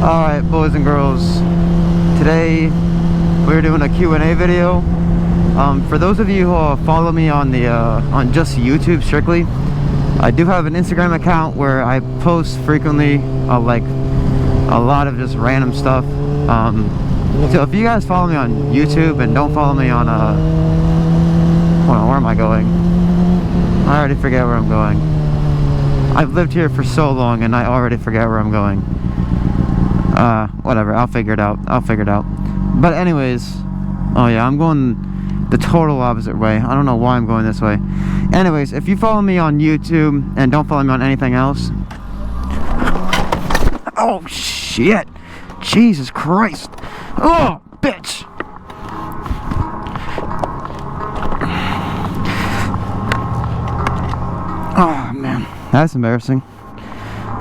Alright, boys and girls, today we're doing a Q&A video. For those of you who follow me on the on just YouTube strictly, I do have an Instagram account where I post frequently like a lot of just random stuff. So if you guys follow me on YouTube and don't follow me on hold on, where am I going? I already forget where I'm going. I've lived here for so long and I already forget where I'm going. Whatever, I'll figure it out. But anyways, oh yeah, I'm going the total opposite way. I don't know why I'm going this way. Anyways, if you follow me on YouTube and don't follow me on anything else. Oh shit! Jesus Christ! Oh, bitch! Oh man, that's embarrassing.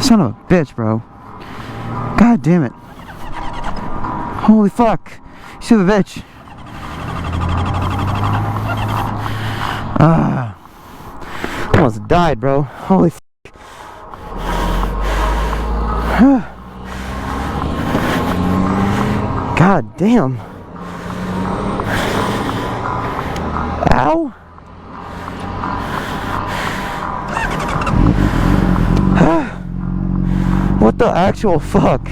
Son of a bitch, bro. God damn it. Holy fuck. You see the bitch. Almost died, bro. Holy fuck. God damn. Ow. What the actual fuck?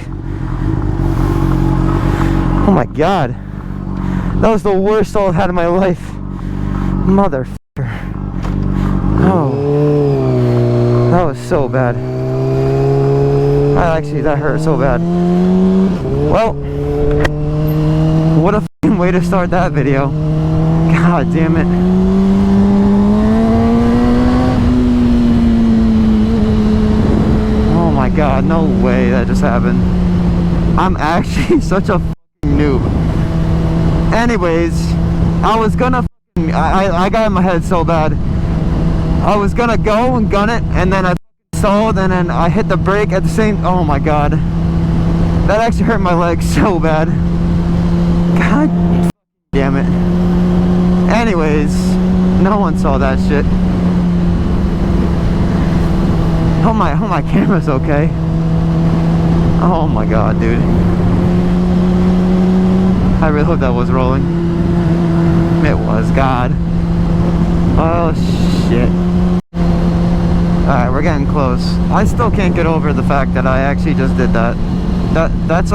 Oh my god. That was the worst all I've had in my life. Motherfucker. Oh. That was so bad. That hurt so bad. Well, what a fucking way to start that video. God damn it. Oh my god, no way that just happened. I'm actually such a fucking noob. Anyways, I was gonna I got in my head so bad. I was gonna go and gun it, and then I stalled, and then I hit the brake at the same. Oh my god, that actually hurt my leg so bad. God damn it. Anyways, no one saw that shit. Hope my camera's okay. Oh my god, dude. I really hope that was rolling. It was, God. Oh shit. Alright, we're getting close. I still can't get over the fact that I actually just did that. That's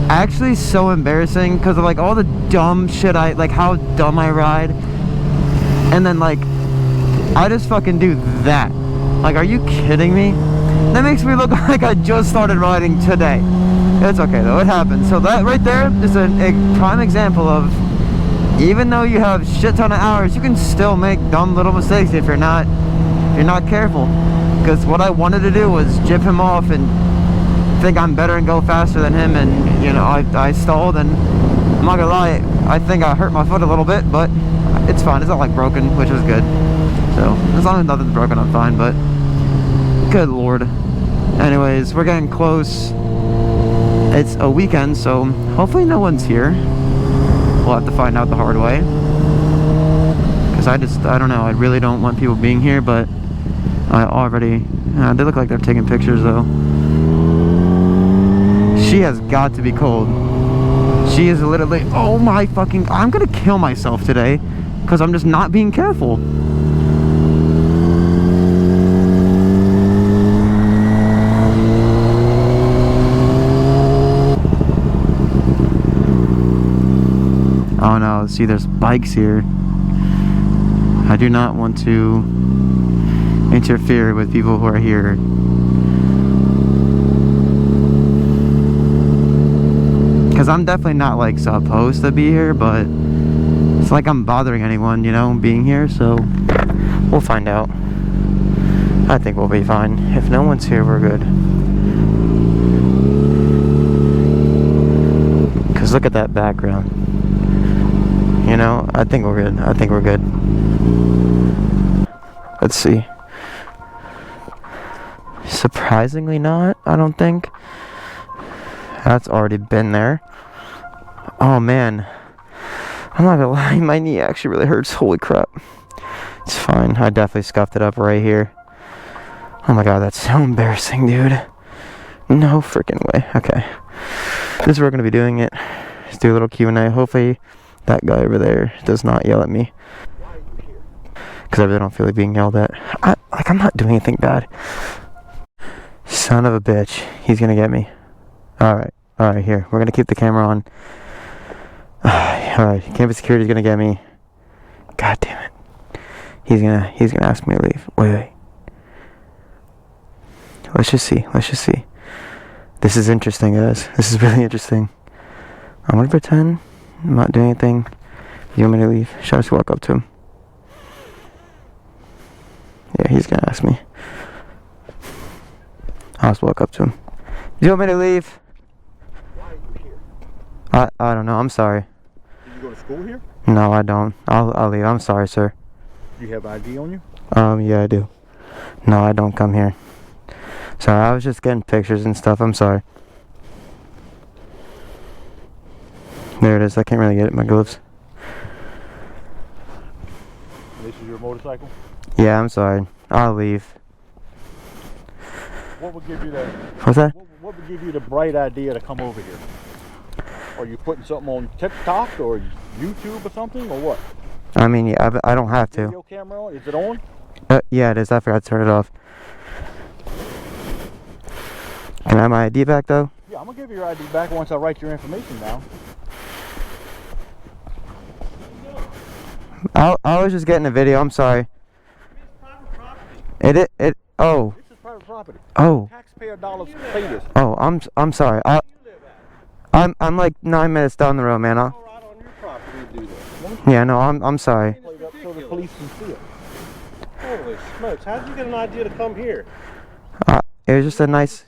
actually so embarrassing because of like all the dumb shit how dumb I ride. And then like I just fucking do that. Like, are you kidding me? That makes me look like I just started riding today. It's okay though, it happens. So that right there is a prime example of, even though you have shit ton of hours, you can still make dumb little mistakes if you're not careful. Because what I wanted to do was jip him off and think I'm better and go faster than him, and you know, I stalled, and I'm not gonna lie, I think I hurt my foot a little bit, but it's fine. It's not like broken, which is good. So as long as nothing's broken, I'm fine. But good lord. Anyways, we're getting close. It's a weekend, so hopefully no one's here. We'll have to find out the hard way. Because I don't know, I really don't want people being here, but I already, they look like they're taking pictures though. She has got to be cold. She is literally, oh my fucking, I'm gonna kill myself today because I'm just not being careful. Oh no, see, there's bikes here. I do not want to interfere with people who are here. Because I'm definitely not like supposed to be here, but it's like I'm bothering anyone, you know, being here, so we'll find out. I think we'll be fine. If no one's here, we're good. Because look at that background. You know, I think we're good. I think we're good. Let's see. Surprisingly not, I don't think. That's already been there. Oh man. I'm not gonna lie, my knee actually really hurts. Holy crap. It's fine. I definitely scuffed it up right here. Oh my god, that's so embarrassing, dude. No freaking way. Okay. This is where we're gonna be doing it. Let's do a little Q&A. Hopefully that guy over there does not yell at me. Because I really don't feel like being yelled at. I'm not doing anything bad. Son of a bitch. He's gonna get me. Alright. Alright, here. We're gonna keep the camera on. Alright. Campus security's gonna get me. God damn it. He's gonna ask me to leave. Wait. Let's just see. This is interesting, guys. This is really interesting. I'm gonna pretend I'm not doing anything. You want me to leave? Should I just walk up to him? Yeah, he's gonna ask me. I'll just walk up to him. Do you want me to leave? Why are you here? I don't know. I'm sorry. Do you go to school here? No, I don't. I'll leave. I'm sorry, sir. Do you have ID on you? Yeah, I do. No, I don't come here. Sorry, I was just getting pictures and stuff. I'm sorry. There it is. I can't really get it in my gloves. This is your motorcycle? Yeah, I'm sorry. I'll leave. What would give you the... What's that? What would give you the bright idea to come over here? Are you putting something on TikTok or YouTube or something, or what? I mean, yeah, I don't have to. Video camera on? Is it on? Yeah, it is. I forgot to turn it off. Can I have my ID back, though? Yeah, I'm going to give you your ID back once I write your information down. I was just getting a video. I'm sorry. It's private property. Oh. This is private property. Oh. Taxpayer dollars pay this. Oh, I'm sorry. I'm like 9 minutes down the road, man. All right on your property to do this. Yeah, no, I'm sorry. So the police can see it. Holy smokes, how did you get an idea to come here? It was just a nice...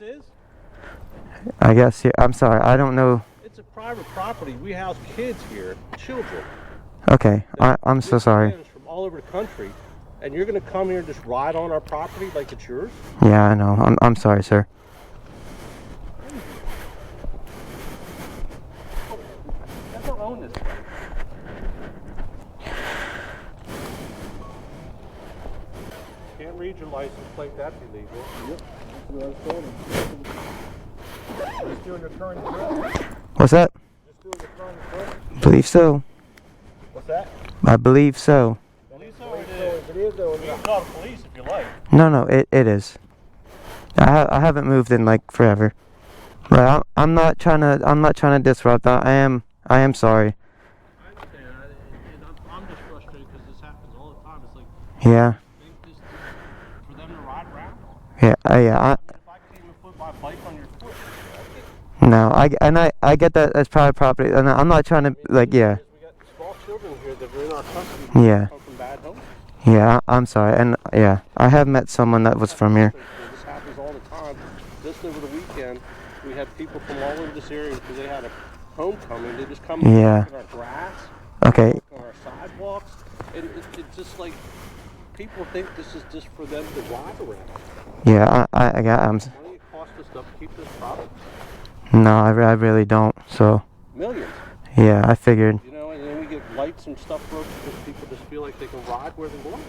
I guess, yeah, I'm sorry. I don't know. It's a private property. We house kids here, children. Okay, I'm so sorry. From all over the country, and you're going to come here and just ride on our property like it's yours? Yeah, I know. I'm sorry, sir. I don't own this. Can't read your license plate. That's illegal. Yep. That's what I was told him. Just doing your current address? What's that? Just doing your current address? Believe so. What's that? I believe so. Believe so it is. It is though. You can call the police if you like. No, it is. I haven't moved in like forever. But I'm not trying to disrupt. I am sorry. I understand. I'm just frustrated because this happens all the time. It's like, Yeah. just for them to ride around on. Yeah. If I came and put my bike on your foot, No, I get that as private property, and I'm not trying to like, yeah. we got small children here that are in our custody. Yeah. Come from bad homes. Yeah, I'm sorry, and yeah, I have met someone that was from here. This happens all the time. Just over the weekend, we had people from all over this area because they had a homecoming. They just come Yeah. on our grass, Okay. on our sidewalks, and it's just like people think this is just for them to ride around. Yeah, I'm. Money it costs us to keep this product. No, I really don't. So. Millions. Yeah, I figured. You know, and then we get lights and stuff broken because people just feel like they can ride where they want.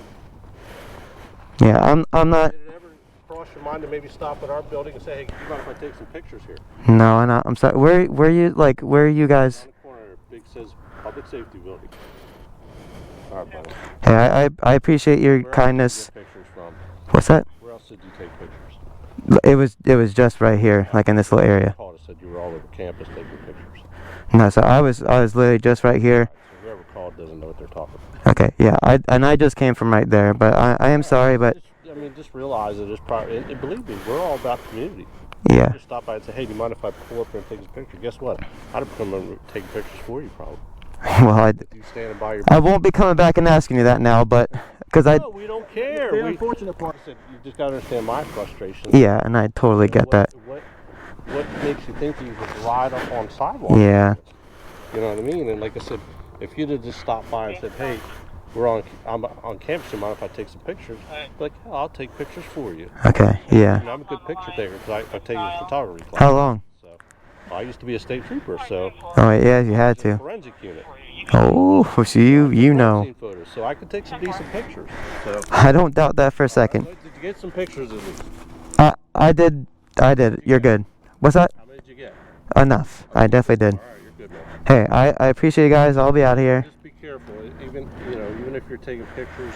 Yeah, I'm not. Did it ever cross your mind to maybe stop at our building and say, hey, do you mind if I take some pictures here? No, I'm sorry. Where are you guys? On the corner, big says public safety building. All right, buddy. Hey, I appreciate your kindness. Where else did you get pictures from? What's that? Where else did you take pictures? It was just right here, like in this little area. Called and said you were all over campus taking pictures. No, so I was literally just right here. So whoever called doesn't know what they're talking about. Okay, yeah, I just came from right there, but I am sorry, but Just realize that it's probably, and believe me, we're all about the community. yeah. Just stop by and say, hey, do you mind if I pull up there and take a picture? Guess what? I'd have come over taking pictures for you, probably. Well, You standing by your... I won't be coming back and asking you that now, but because No, we don't care. The unfortunate part. You just got to understand my frustration. yeah, and I totally get that. What makes you think you could ride up on sidewalks? Yeah. You know what I mean? And like I said, if you'd have just stopped by and said, hey, I'm on campus, you mind if I take some pictures? Like, hell, I'll take pictures for you. Okay, yeah. And I'm a good picture taker because I take a photography class. How long? So, I used to be a state trooper, so... Oh, yeah, you had to. Forensic unit. Oh, so you know. Photos, so I could take some decent pictures. So, I don't doubt that for a second. did you get some pictures of this? I did. You're good. What's that? How many did you get? Enough. I definitely did. All right, you're good, man. Hey, I appreciate you guys. I'll be out here. Just be careful. Even even if you're taking pictures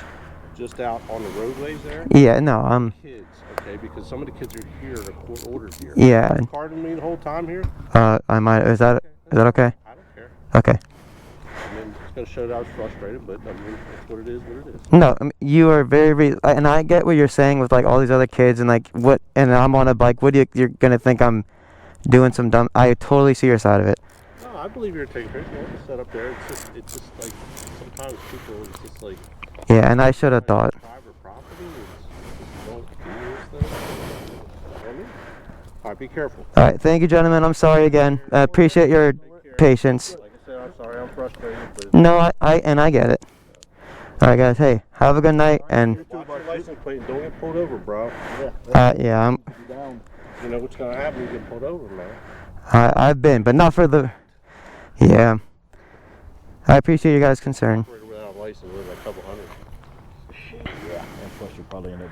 just out on the roadways there. Yeah, no, Kids, okay, because some of the kids are here. The court ordered here. Yeah. Carding me the whole time here. I might. Is that okay? I don't care. Okay. I mean, it's gonna show that I was frustrated, but I mean, that's what it is. What it is. No, you are and I get what you're saying with like all these other kids and like what, and I'm on a bike. What do you're gonna think I'm doing some dumb? I totally see your side of it. No, I believe you're taking pictures. It's set up there. It's just like sometimes people. It's just like. Yeah, and I should have thought. Private property. Just don't do this thing. I mean, all right, be careful. All right, thank you, gentlemen. I'm sorry again. I appreciate your patience. Like I said, I'm sorry. I'm frustrated. But No, I get it. All right, guys. Hey, have a good night, and watch your license plate and don't get pulled over, bro. yeah, You know what's gonna happen? You get pulled over, man. I've been, but not for the. Yeah, I appreciate your guys' concern. Without a license, we're like a couple hundred. Yeah, and plus you probably end up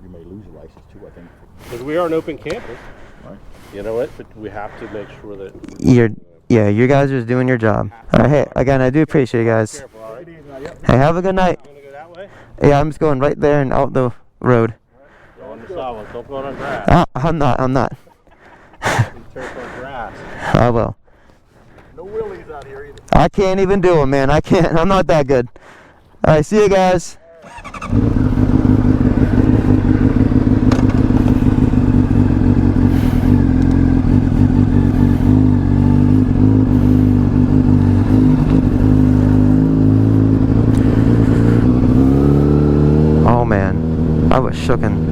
you may lose your license too, I think. Because we are an open campus. Right. You know what? But we have to make sure that. Yeah, you guys are just doing your job. All right, hey, again, I do appreciate you guys. Careful, all right? Hey, have a good night. You gonna go that way? Yeah, I'm just going right there and out the road. Go on the sidewalk. Don't go on grass. I'm not. Be careful on grass. I will. No wheelies out here either. I can't even do them, man. I can't. I'm not that good. All right, see you guys. Oh man, I was shooken.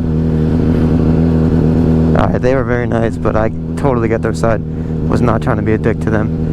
Alright, they were very nice, but I totally get their side. Was not trying to be a dick to them.